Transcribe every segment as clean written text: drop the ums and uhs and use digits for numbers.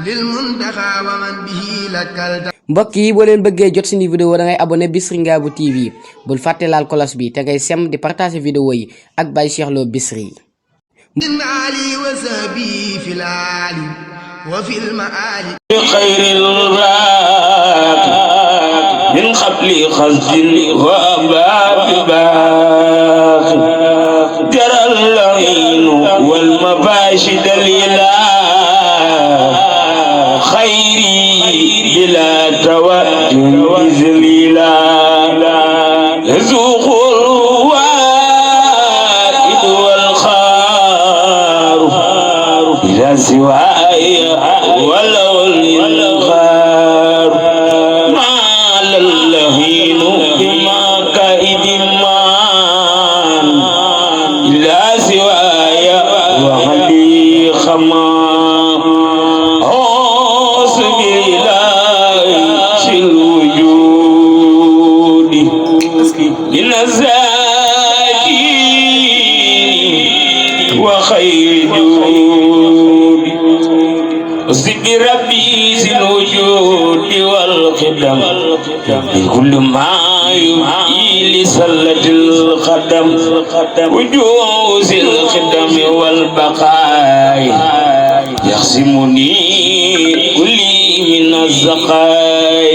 للمنتخى ومن به لك mbokk yi boo leen bëggee jot suñu vidéo da ngay abonné Bichri Ngabou TV bul fàtte laal cloche bi te ngay sem di partager vidéo yi ak Baye Cheikh Lo Bichri من علي وسبي في العالي وفي المآل خير الراك من قبل خزن وأباب باخ جرى اللعين والمباشد الإله خيري بلا توجه ذليلا يزوق الوائد والخار إلى سواي ولو الغار ما للهين بما كائد مان إلى سواي وحدي خما وخير جود زد ربي ذي الوجود والقدم بكل ما يحيي لسلة القدم وجوز القدم والبقاء يخصمني كلي من الزقاء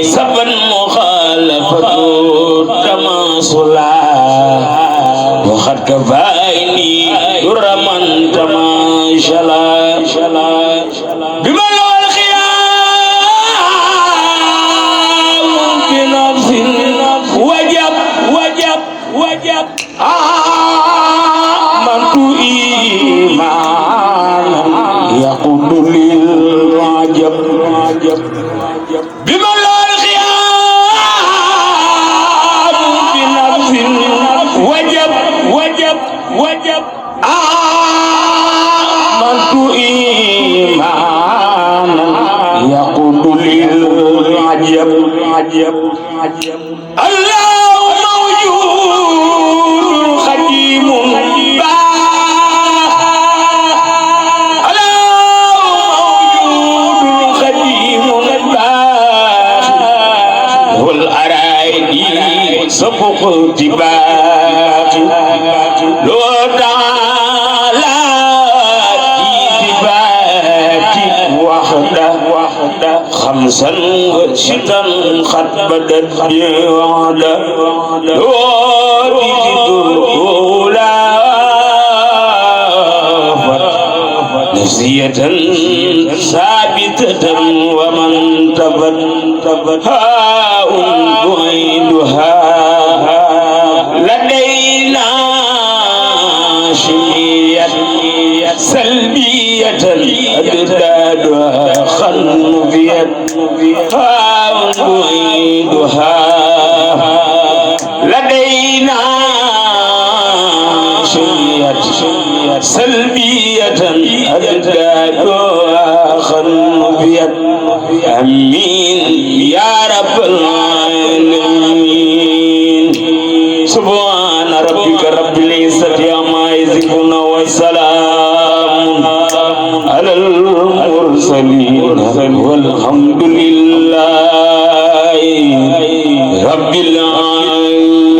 سبا مخالفة تماصلا وقد كفاني در من تماشلا بمن له الخيام بنفس وجب آمنت إيمانا يقود للعجب بمن له الخيام بنفس وجب آمنت إيمانا يقود للعجب الله موجود خديم سبق اتباع لو تعالى اتباع وحده خمسا وشتا قد بدت وعدا لو تجد أولى نفسية ثابتة ومن تبت هاء بعيدها لدينا شمية سلبية أددادها خنفية هاء بعيدها لدينا شمية سلبية أددادها خنفية آمين يا رب العالمين سبحان ربك رب العزة عما يصفون وسلام على المرسلين والحمد لله رب العالمين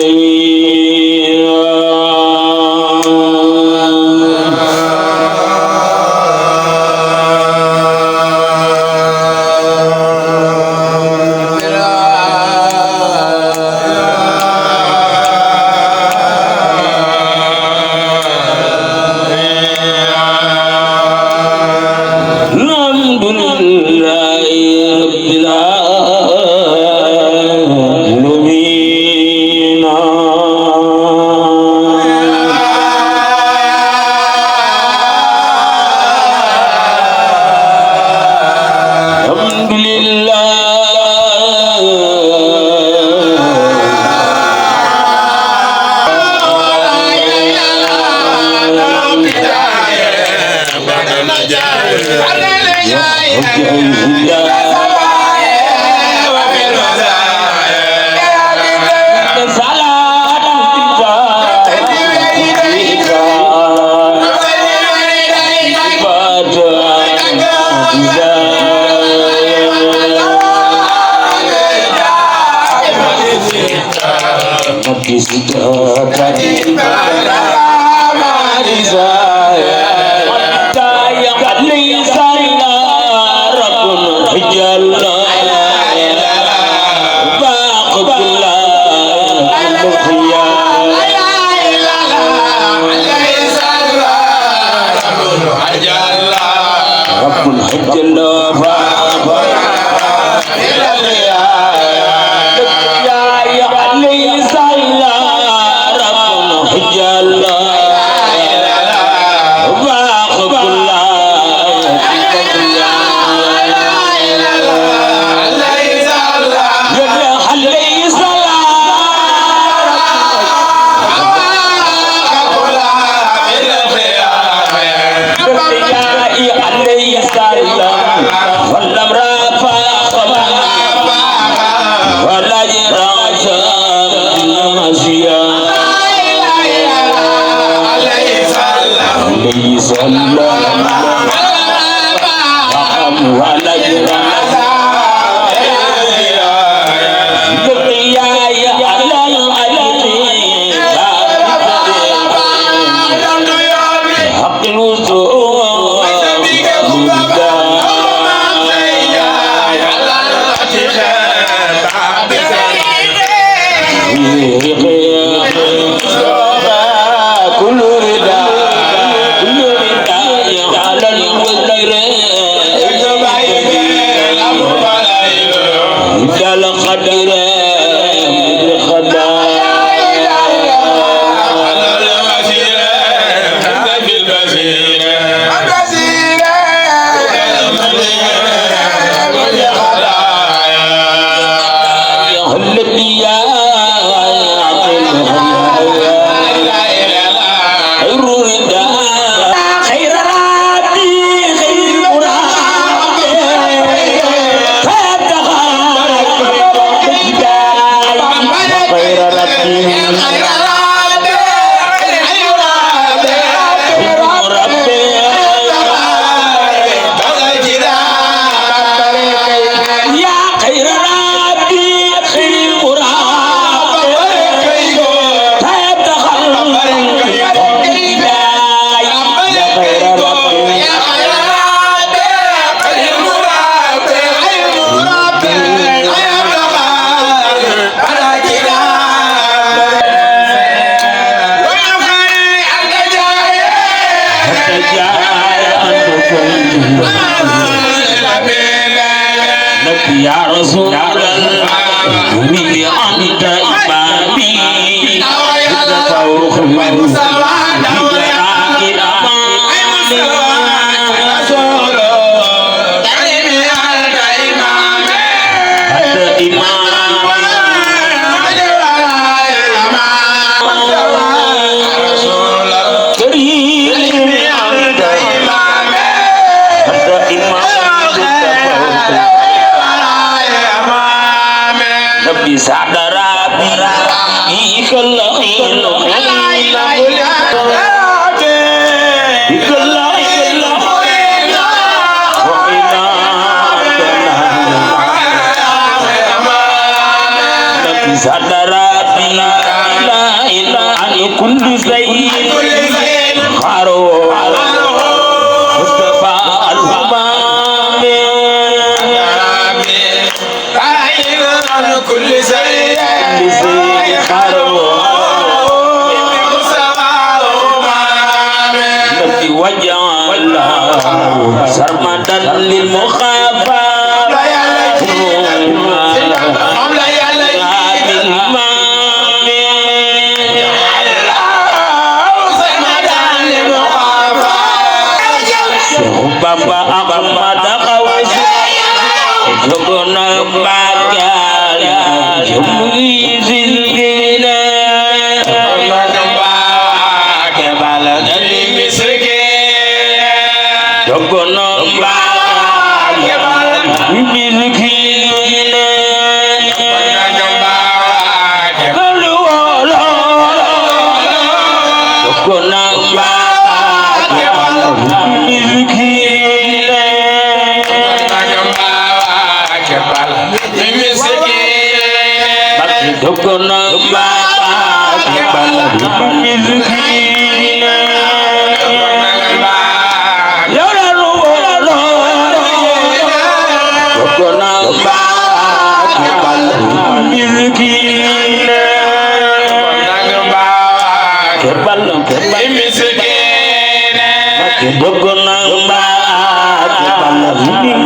Ya Rasulullah, ini anta imami. سرمدا للمخافى Bamba Ahmad Khawas Jogona Bagal Jumui Zilgina Kebala Dali Misrike Jogona Bagal Misrike Jogona Bagal Bukuna baka bala miskin Yara ruwalo Bukuna baka bala miskin Kebal miskin Bukuna baka bala miskin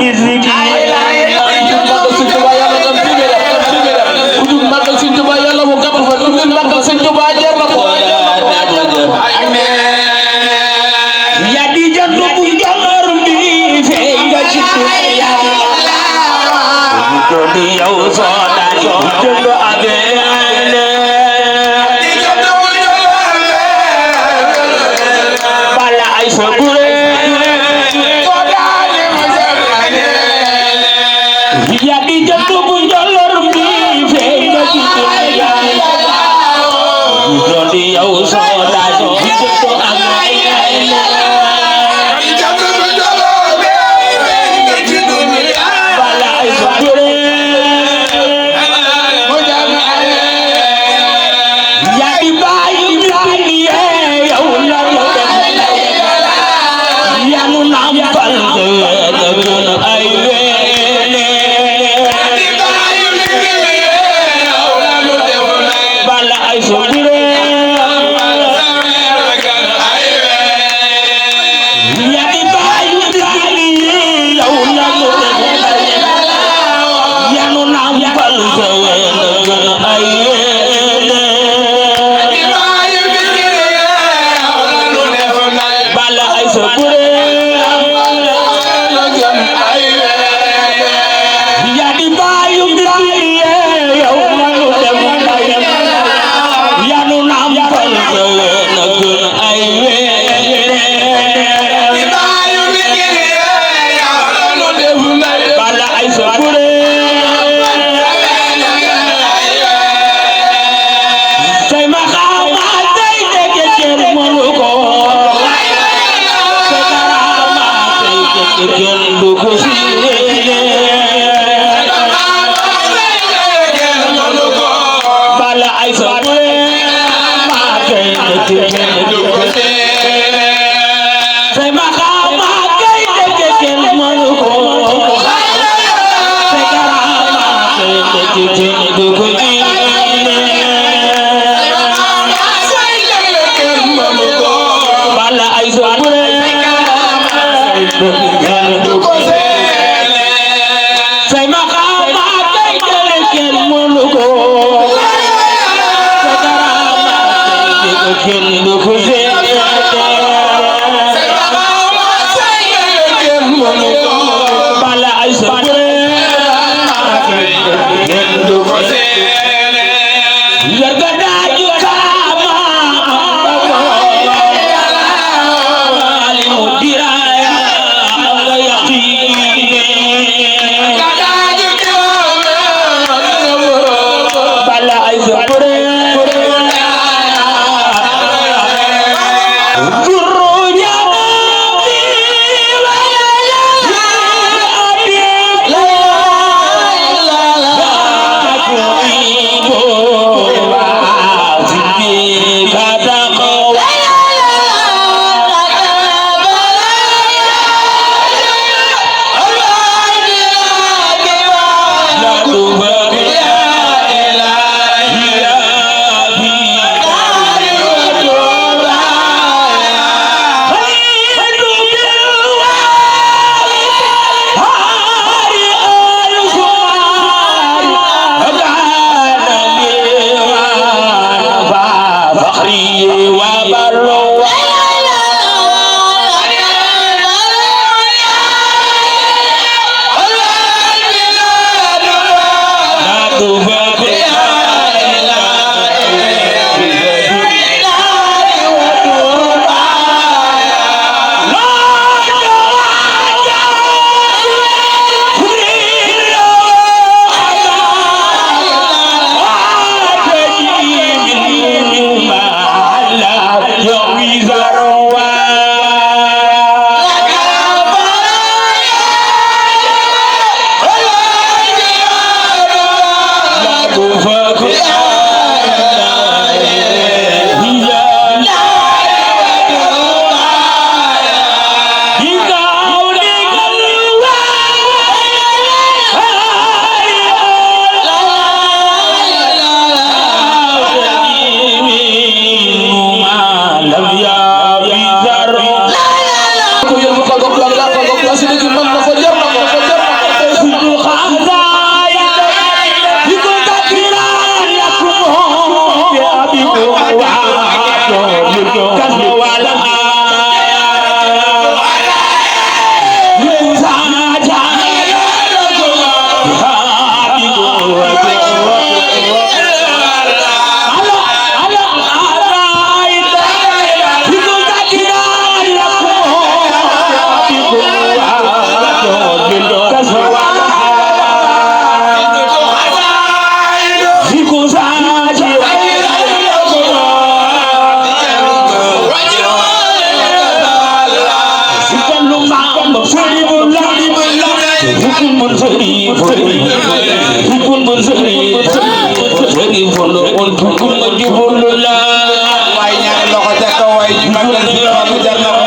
waaye ñaari loxo ca kaw waaye ñu màggal si Fallu jar na ko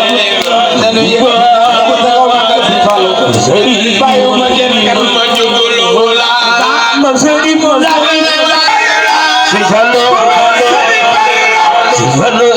dañu yëg ko ca kaw màggal si Fallu bàyyiwuma kenn kenn ma jógul wala ma sëriñ mo la si Fallu si Fallu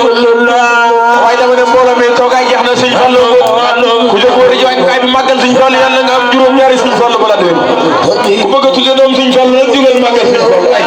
waaye dama ne mbooloo mi toogaay jeex na Sëñ Fallu ku jóg wari ji waay kaay bi màggal Sëñ Fallu yàlla nga am juróom-ñaari Sëñ Fallu bala déwén ku bëgg a tudde doom Sëñ Fallu nag jógal màggal Sëñ Fallu ay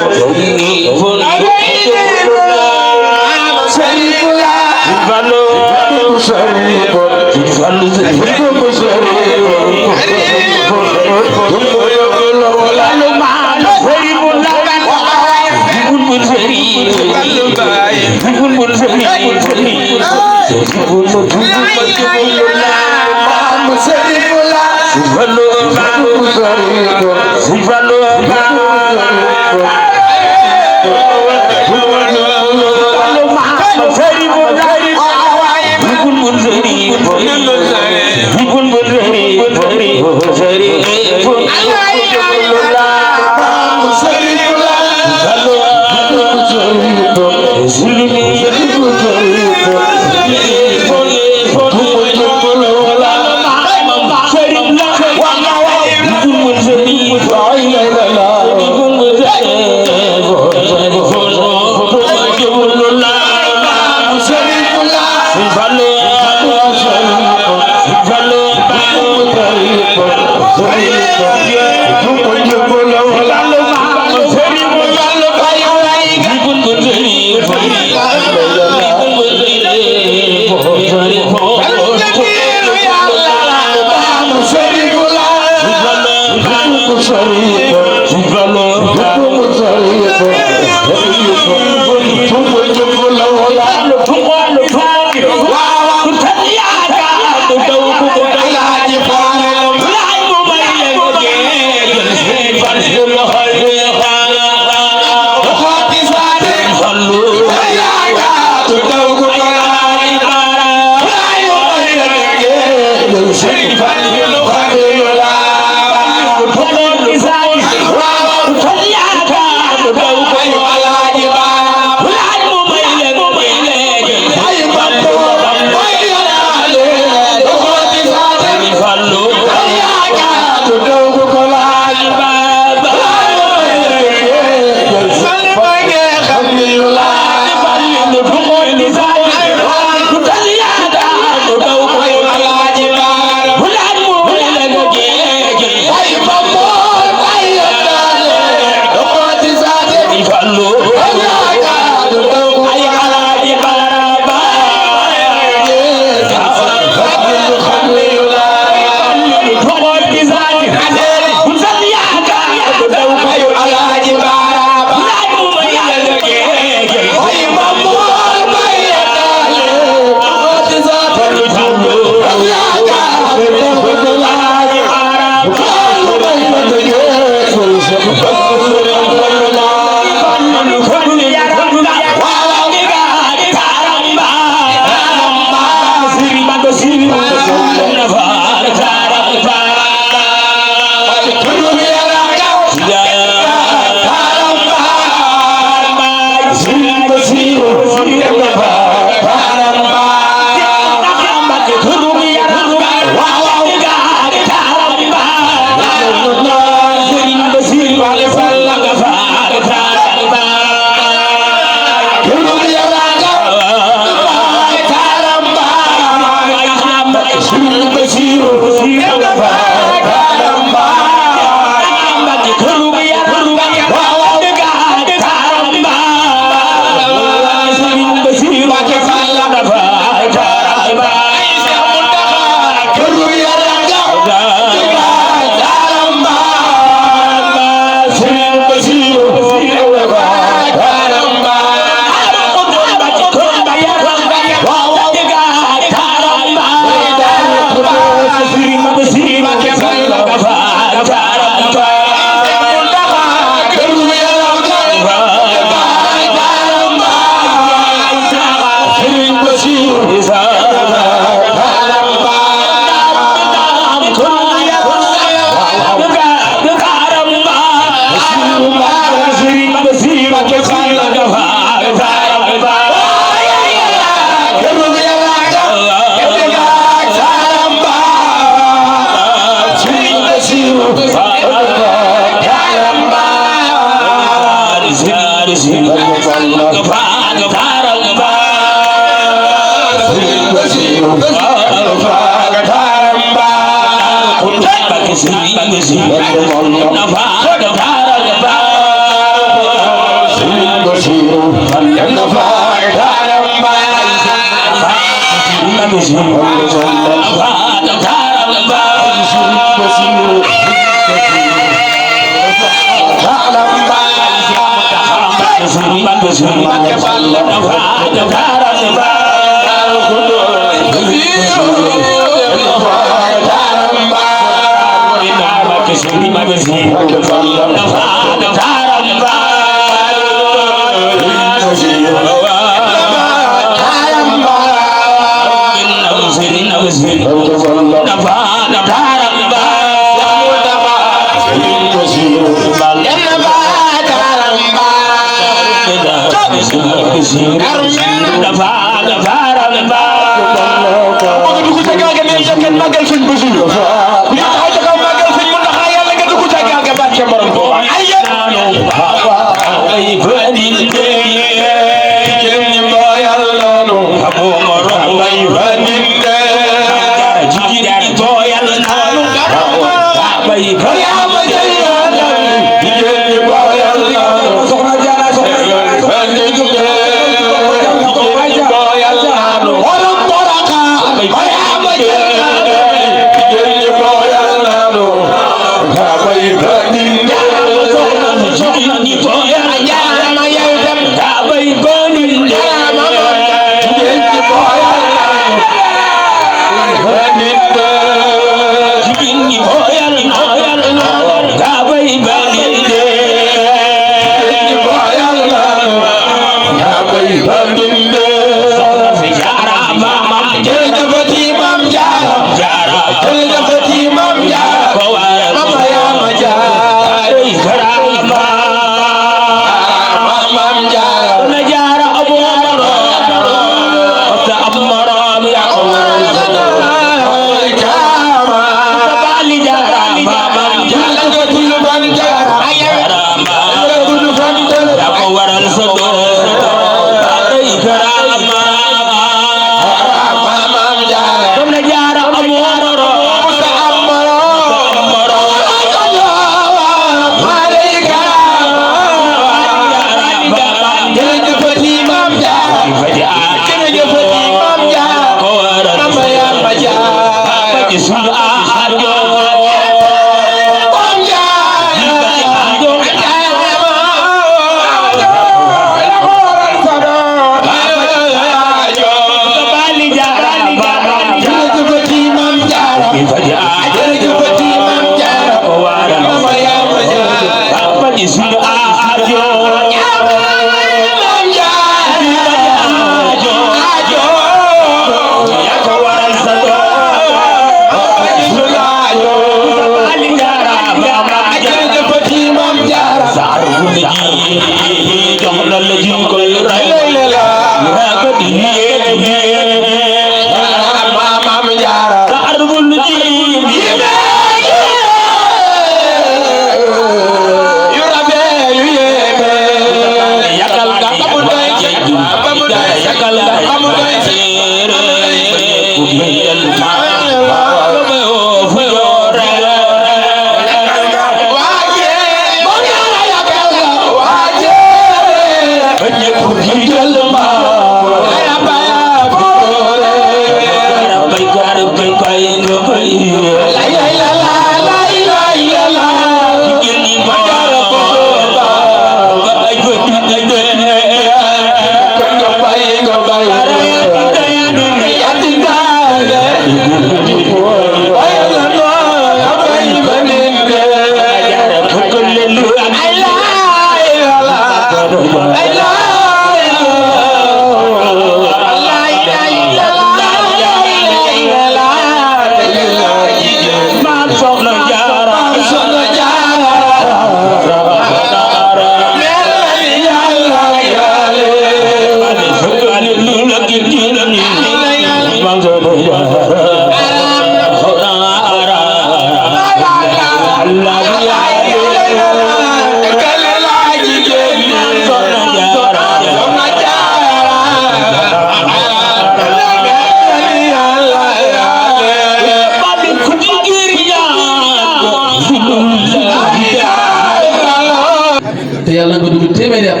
te yàlla nga dund téeméeri at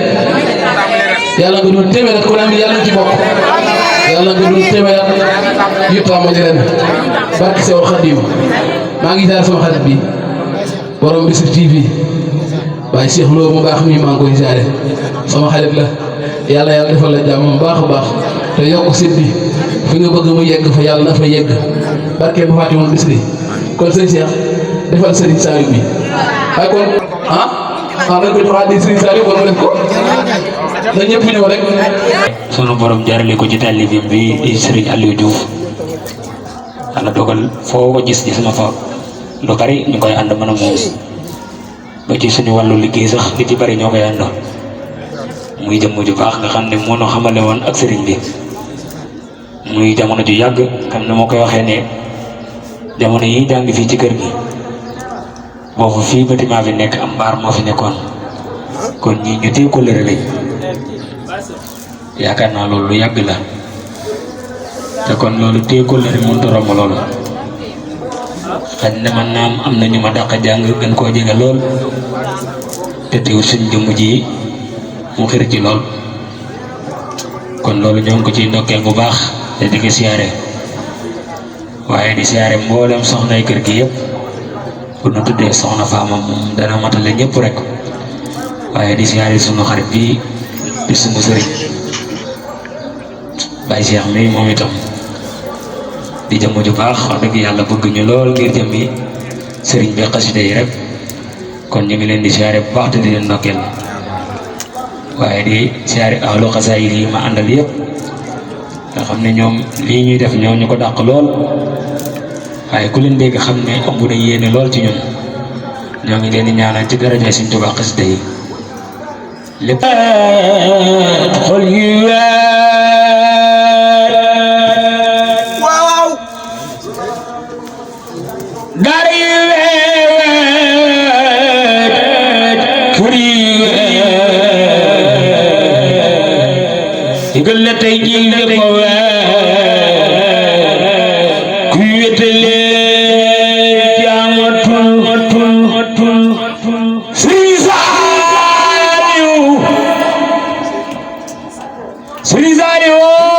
yàlla nga dund téeméeri at ku ne am yàlla ci bokk yàlla nga dund téeméeri at yu tàmbali ren barki Seex Xaadim maa ngi jaar sama xarit bi borom Bichri TV waaye Cheikh Lo mu baax mi maa ngi koy jaare sama xarit la yàlla defal la jàmm bu baax a baax te yokk sit bi fi nga bëgg mu yegg fa yàlla na fa yegg barke bu Fatima Bichri kon sëñ Cheikh defal Serigne Saliou bi ay kon nañ ko joxaat di Serigne Saliou kon mu def ko na ñëpp ñëw rek sunu borom jaarale ko ci taalibe bi di Serigne Aliou Diouf yàlla dogal foo ko gis ma fa lu bari ñu koy ànd mën a moom ba ci suñu wàllu liggéey sax li ci bari ñoo koy ànd muy jëmm ju baax nga xam ne moo ñu xamale woon ak sëriñ bi muy jamono ju yàgg xam ne moo koy waxee ne jamono yi jàng fii ci kër gi boobu fii bâtiment bi nekk am mbaar moo fi nekkoon kon ñii ñu téye kóllëre lañ yaakaar naa loolu lu yàgg la te kon loolu téye kóllëre mënut a romb loolu xëy na man naam am na ñu ma dàq jàng gën koo jege lool te teewul suñ jëmm ji mu xir ci lool kon loolu ñoo ngi ko ciy ndokkeel bu baax te di ko siyaare waaye di siyaare mboolem soxnay kër gi yëpp bu nu tuddee soxna Faama moom dana matale ñëpp rek waaye di siyaare sunu xarit bi di sunu sëriñ Baye Cheikh mi moom itam di jëmm ju baax wax dëgg yàlla bëgg ñu lool ngir jëmmi sëriñ bi xasida yi rek kon ñu ngi leen di siyaare bu baax te di leen ndokkeel waaye di siyaare ahlu xasaayid yi ma àndal yëpp nga xam ne ñoom lii ñuy def ñoo ñu ko dàq lool waaye ku leen dégg xam ne ëmb na yéene lool ci ñun ñoo ngi leen di ñaanal ci daraja Sëriñ Tuubaa xasida yi lépp xol yu gël la tey jii lépp a weer ku wéetale jaamatul Sëriñ Saliou Sëriñ Saliou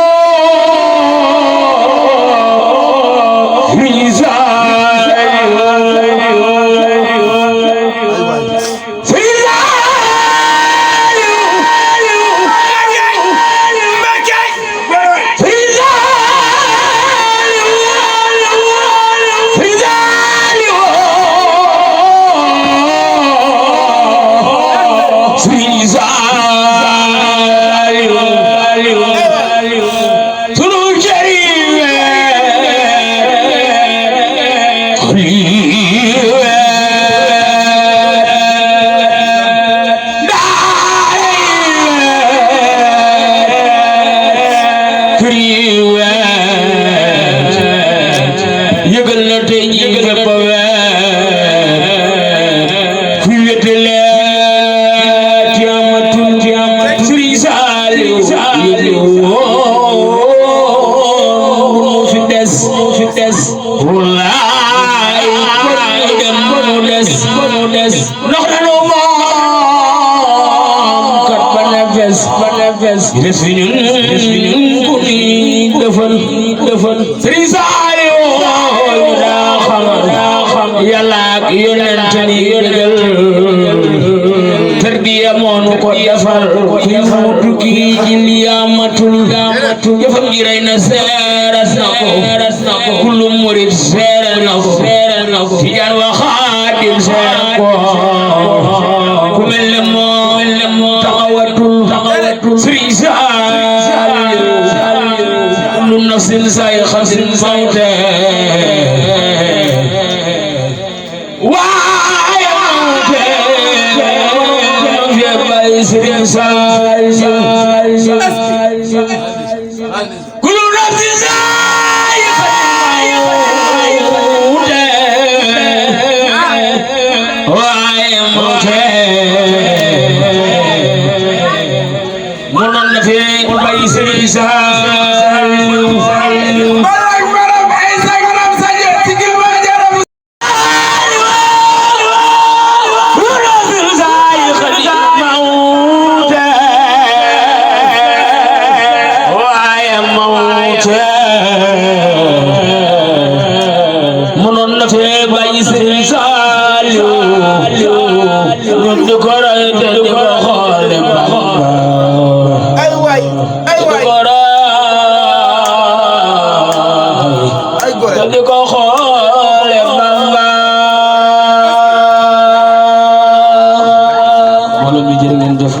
Sëriñ Sëriñ Saliou daa xam yàlla ak yonent ni yëgal tarbiya moonu ko defal ku mu tukki ji liyaamatul jëfam ji rey na seeras na ko kullu murid seeral na ko tijaan wa xaadim seeral ko ku mel ne moo taxawatul Sëriñ Saliou kullu nafsin zaa'iqatul mawt waaye Sëriñ Saliou kullu nafsin zaa'iqatul mawt waaye mu noon na fi bay Sëriñ Saliou ngeen jëf